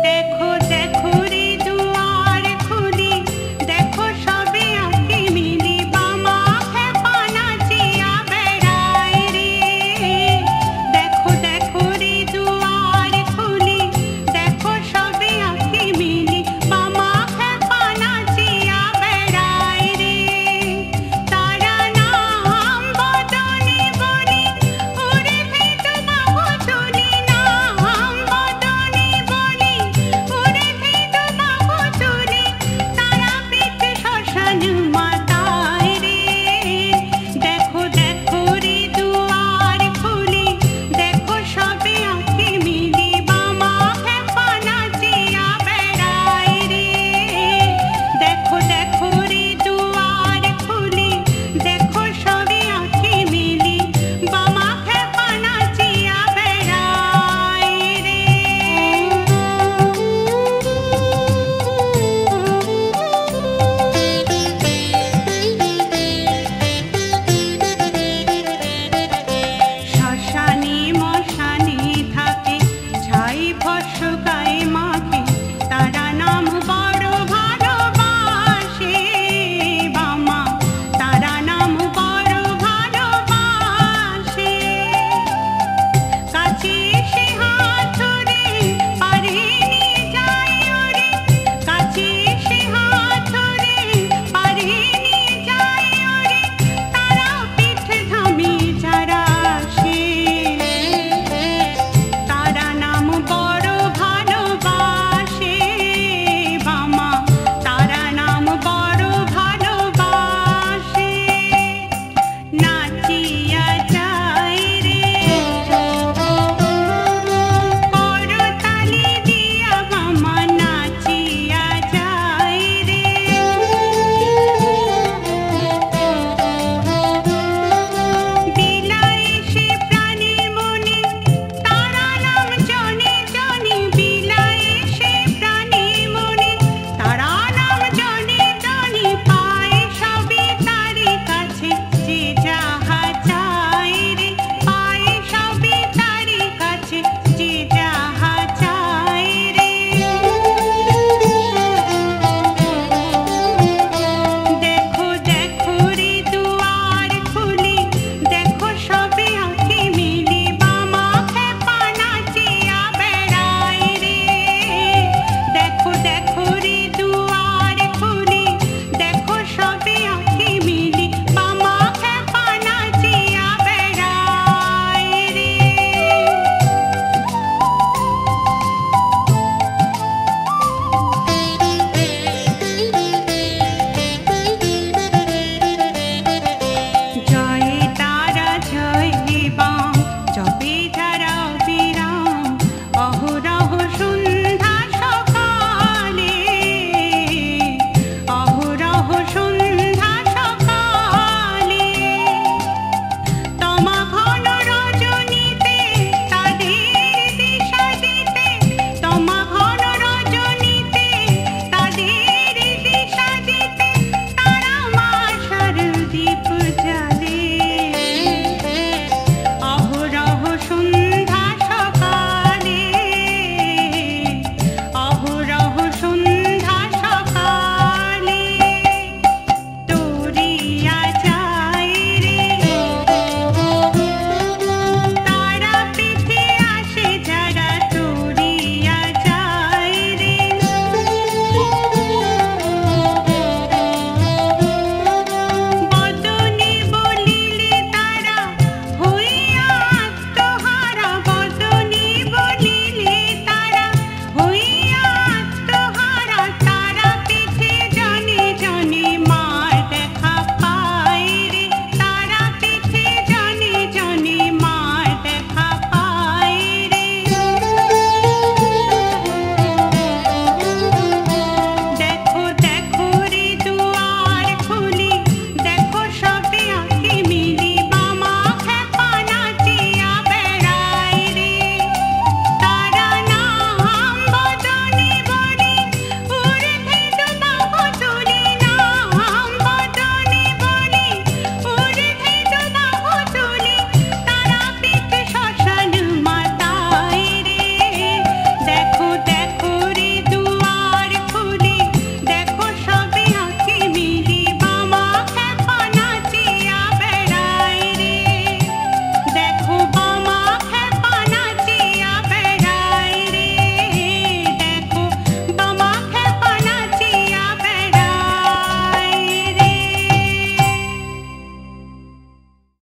দেখো দেখো রে দুয়ার খুলি, দেখো সবে আঁকি মিলি, বামা খেপা নাচিয়া বেড়ায় রে। দেখো দেখো রে দুয়ার খুলি, দেখো সবে আঁকি মিলি, বামা খেপা নাচিয়া বেড়ায় রে। তারা নাম বদনে বলি, ওরে ভেটু বাহু তুলি, নাম বদনে বলি, ওরে ভেটু বাহু তুলি, তারা পেতে শ্মশান মাতায় রে। দেখো দেখো রে দুয়ার খুলি, দেখো সবে আঁকি মিলি, বামা খেপা নাচিয়া বেড়ায় রে। দেখো দেখো রে দুয়ার খুলি, দেখো সবে আঁকি মিলি, বামা খেপা নাচিয়া বেড়ায় রে। শ্মশানে মশানে থাকে ছাই ভস্মকার